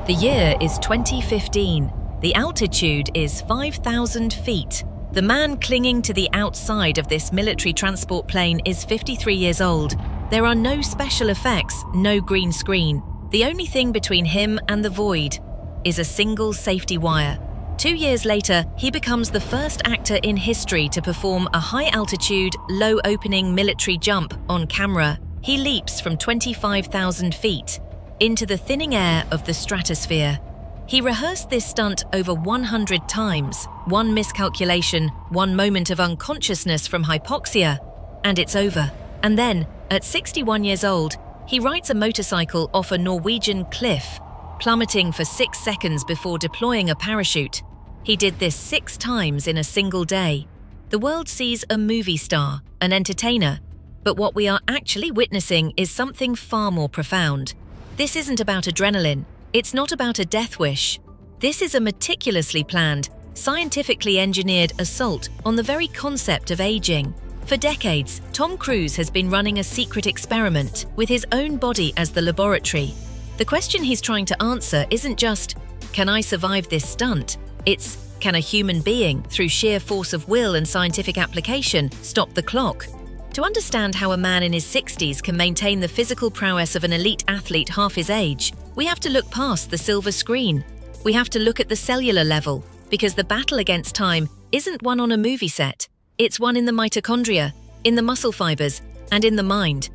The year is 2015. The altitude is 5,000 feet. The man clinging to the outside of this military transport plane is 53 years old. There are no special effects, no green screen. The only thing between him and the void is a single safety wire. 2 years later, he becomes the first actor in history to perform a high-altitude, low-opening military jump on camera. He leaps from 25,000 feet into the thinning air of the stratosphere. He rehearsed this stunt over 100 times. One miscalculation, one moment of unconsciousness from hypoxia, and it's over. And then, at 61 years old, he rides a motorcycle off a Norwegian cliff, plummeting for 6 seconds before deploying a parachute. He did this 6 times in a single day. The world sees a movie star, an entertainer, but what we are actually witnessing is something far more profound. This isn't about adrenaline. It's not about a death wish. This is a meticulously planned, scientifically engineered assault on the very concept of aging. For decades, Tom Cruise has been running a secret experiment with his own body as the laboratory. The question he's trying to answer isn't just, can I survive this stunt? It's, can a human being, through sheer force of will and scientific application, stop the clock? To understand how a man in his 60s can maintain the physical prowess of an elite athlete half his age, we have to look past the silver screen. We have to look at the cellular level, because the battle against time isn't one on a movie set. It's one in the mitochondria, in the muscle fibers, and in the mind.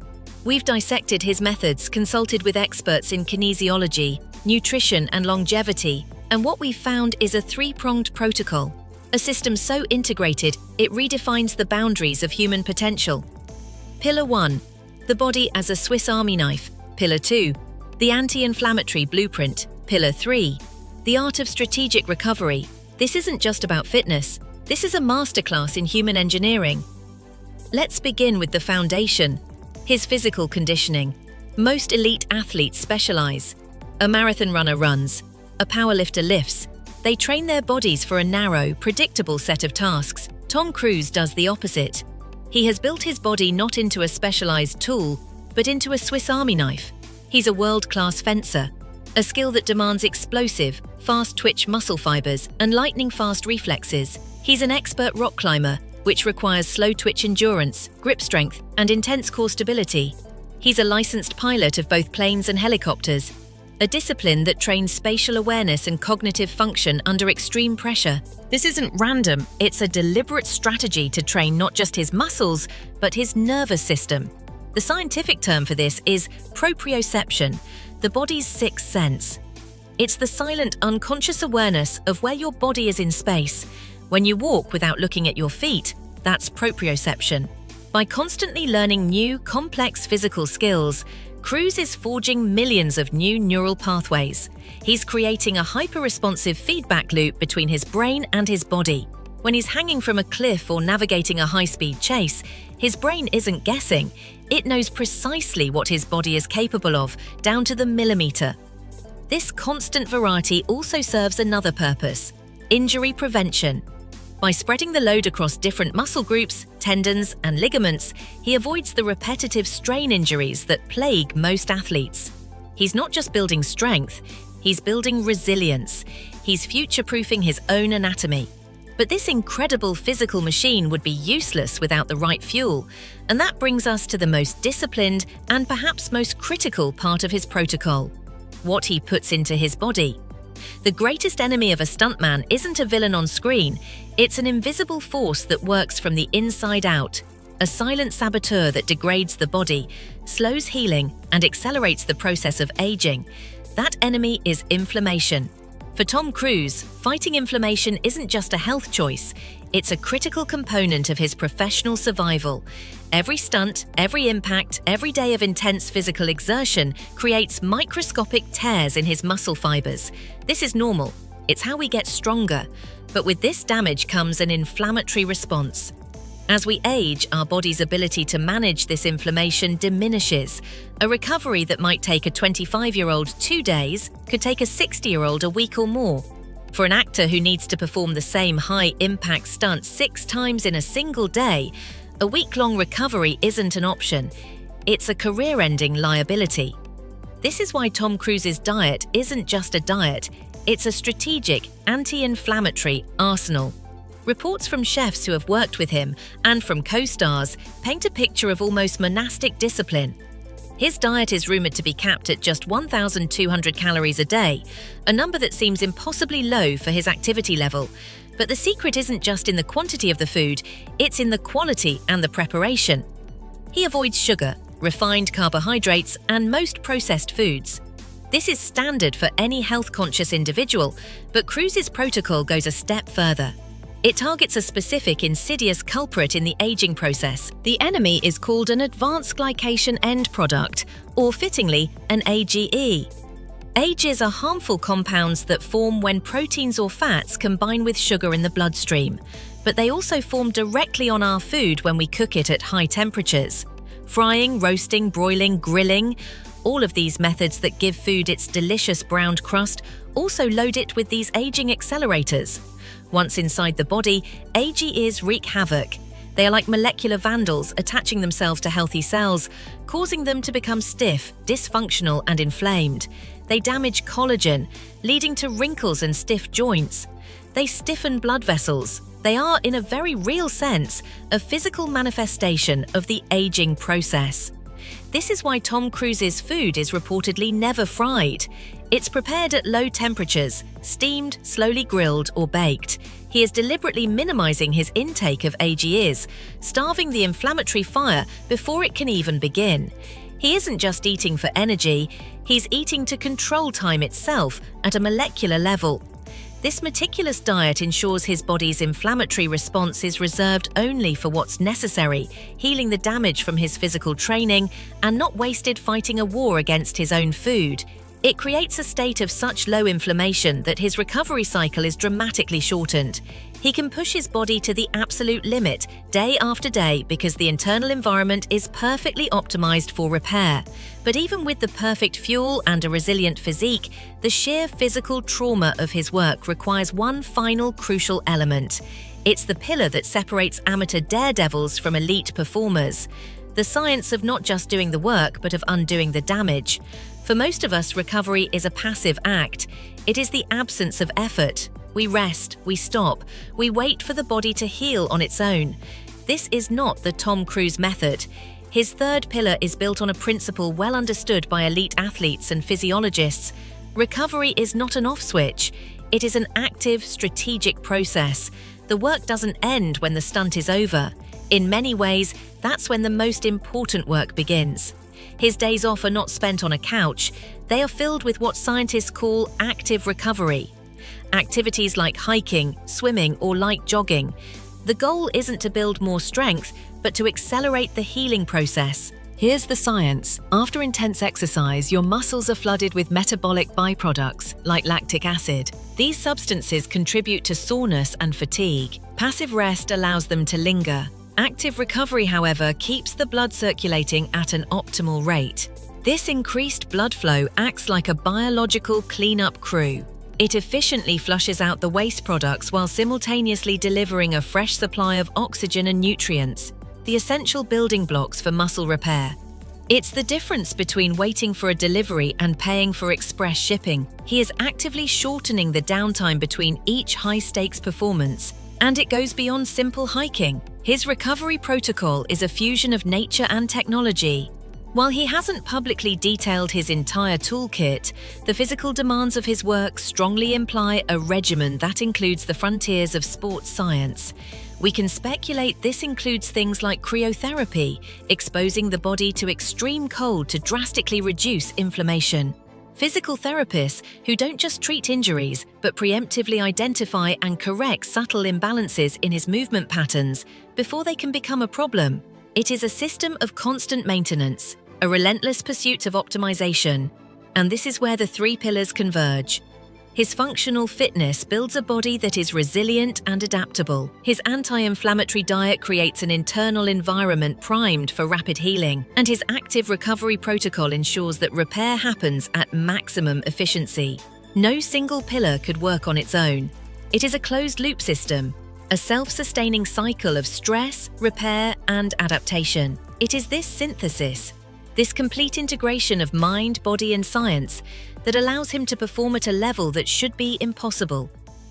We've dissected his methods, consulted with experts in kinesiology, nutrition, and longevity, and what we've found is a 3-pronged protocol. A system so integrated, it redefines the boundaries of human potential. Pillar 1. The body as a Swiss Army knife. Pillar 2. The anti-inflammatory blueprint. Pillar 3. The art of strategic recovery. This isn't just about fitness. This is a masterclass in human engineering. Let's begin with the foundation. His physical conditioning. Most elite athletes specialize. A marathon runner runs. A powerlifter lifts. They train their bodies for a narrow, predictable set of tasks. Tom Cruise does the opposite. He has built his body not into a specialized tool, but into a Swiss Army knife. He's a world-class fencer, a skill that demands explosive, fast-twitch muscle fibers and lightning-fast reflexes. He's an expert rock climber, which requires slow-twitch endurance, grip strength, and intense core stability. He's a licensed pilot of both planes and helicopters, a discipline that trains spatial awareness and cognitive function under extreme pressure. This isn't random, it's a deliberate strategy to train not just his muscles, but his nervous system. The scientific term for this is proprioception, the body's sixth sense. It's the silent, unconscious awareness of where your body is in space. When you walk without looking at your feet, that's proprioception. By constantly learning new, complex physical skills, Cruise is forging millions of new neural pathways. He's creating a hyper-responsive feedback loop between his brain and his body. When he's hanging from a cliff or navigating a high-speed chase, his brain isn't guessing. It knows precisely what his body is capable of, down to the millimeter. This constant variety also serves another purpose: injury prevention. By spreading the load across different muscle groups, tendons, and ligaments, he avoids the repetitive strain injuries that plague most athletes. He's not just building strength, he's building resilience. He's future-proofing his own anatomy. But this incredible physical machine would be useless without the right fuel, and that brings us to the most disciplined and perhaps most critical part of his protocol: what he puts into his body. The greatest enemy of a stuntman isn't a villain on screen, it's an invisible force that works from the inside out, a silent saboteur that degrades the body, slows healing, and accelerates the process of aging. That enemy is inflammation. For Tom Cruise, fighting inflammation isn't just a health choice, it's a critical component of his professional survival. Every stunt, every impact, every day of intense physical exertion creates microscopic tears in his muscle fibers. This is normal. It's how we get stronger. But with this damage comes an inflammatory response. As we age, our body's ability to manage this inflammation diminishes. A recovery that might take a 25-year-old 2 days could take a 60-year-old a week or more. For an actor who needs to perform the same high-impact stunt 6 times in a single day, a week-long recovery isn't an option. It's a career-ending liability. This is why Tom Cruise's diet isn't just a diet, it's a strategic, anti-inflammatory arsenal. Reports from chefs who have worked with him and from co-stars paint a picture of almost monastic discipline. His diet is rumoured to be capped at just 1,200 calories a day, a number that seems impossibly low for his activity level. But the secret isn't just in the quantity of the food, it's in the quality and the preparation. He avoids sugar, refined carbohydrates, and most processed foods. This is standard for any health-conscious individual, but Cruise's protocol goes a step further. It targets a specific insidious culprit in the aging process. The enemy is called an advanced glycation end product, or fittingly, an AGE. AGEs are harmful compounds that form when proteins or fats combine with sugar in the bloodstream, but they also form directly on our food when we cook it at high temperatures. Frying, roasting, broiling, grilling, all of these methods that give food its delicious browned crust also load it with these aging accelerators. Once inside the body, AGEs wreak havoc. They are like molecular vandals attaching themselves to healthy cells, causing them to become stiff, dysfunctional, and inflamed. They damage collagen, leading to wrinkles and stiff joints. They stiffen blood vessels. They are, in a very real sense, a physical manifestation of the aging process. This is why Tom Cruise's food is reportedly never fried. It's prepared at low temperatures, steamed, slowly grilled, or baked. He is deliberately minimizing his intake of AGEs, starving the inflammatory fire before it can even begin. He isn't just eating for energy, he's eating to control time itself at a molecular level. This meticulous diet ensures his body's inflammatory response is reserved only for what's necessary, healing the damage from his physical training and not wasted fighting a war against his own food. It creates a state of such low inflammation that his recovery cycle is dramatically shortened. He can push his body to the absolute limit day after day because the internal environment is perfectly optimized for repair. But even with the perfect fuel and a resilient physique, the sheer physical trauma of his work requires one final crucial element. It's the pillar that separates amateur daredevils from elite performers. The science of not just doing the work, but of undoing the damage. For most of us, recovery is a passive act. It is the absence of effort. We rest, we stop, we wait for the body to heal on its own. This is not the Tom Cruise method. His third pillar is built on a principle well understood by elite athletes and physiologists. Recovery is not an off switch. It is an active, strategic process. The work doesn't end when the stunt is over. In many ways, that's when the most important work begins. His days off are not spent on a couch. They are filled with what scientists call active recovery. Activities like hiking, swimming, or light jogging. The goal isn't to build more strength, but to accelerate the healing process. Here's the science. After intense exercise, your muscles are flooded with metabolic byproducts, like lactic acid. These substances contribute to soreness and fatigue. Passive rest allows them to linger. Active recovery, however, keeps the blood circulating at an optimal rate. This increased blood flow acts like a biological cleanup crew. It efficiently flushes out the waste products while simultaneously delivering a fresh supply of oxygen and nutrients, the essential building blocks for muscle repair. It's the difference between waiting for a delivery and paying for express shipping. He is actively shortening the downtime between each high-stakes performance, and it goes beyond simple hiking. His recovery protocol is a fusion of nature and technology. While he hasn't publicly detailed his entire toolkit, the physical demands of his work strongly imply a regimen that includes the frontiers of sports science. We can speculate this includes things like cryotherapy, exposing the body to extreme cold to drastically reduce inflammation. Physical therapists who don't just treat injuries, but preemptively identify and correct subtle imbalances in his movement patterns before they can become a problem. It is a system of constant maintenance, a relentless pursuit of optimization. And this is where the three pillars converge. His functional fitness builds a body that is resilient and adaptable. His anti-inflammatory diet creates an internal environment primed for rapid healing. And his active recovery protocol ensures that repair happens at maximum efficiency. No single pillar could work on its own. It is a closed-loop system, a self-sustaining cycle of stress, repair, and adaptation. It is this synthesis, This complete integration of mind, body and science that allows him to perform at a level that should be impossible.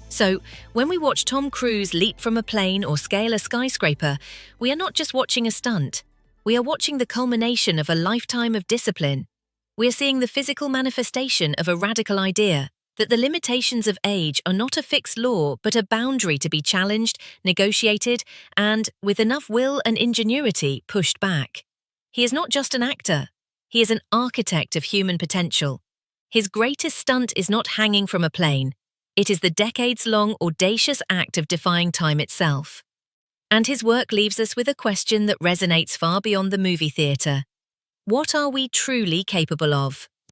So, when we watch Tom Cruise leap from a plane or scale a skyscraper, we are not just watching a stunt. We are watching the culmination of a lifetime of discipline. We are seeing the physical manifestation of a radical idea that the limitations of age are not a fixed law but a boundary to be challenged, negotiated, and, with enough will and ingenuity, pushed back. He is not just an actor. He is an architect of human potential. His greatest stunt is not hanging from a plane. It is the decades-long audacious act of defying time itself. And his work leaves us with a question that resonates far beyond the movie theatre. What are we truly capable of?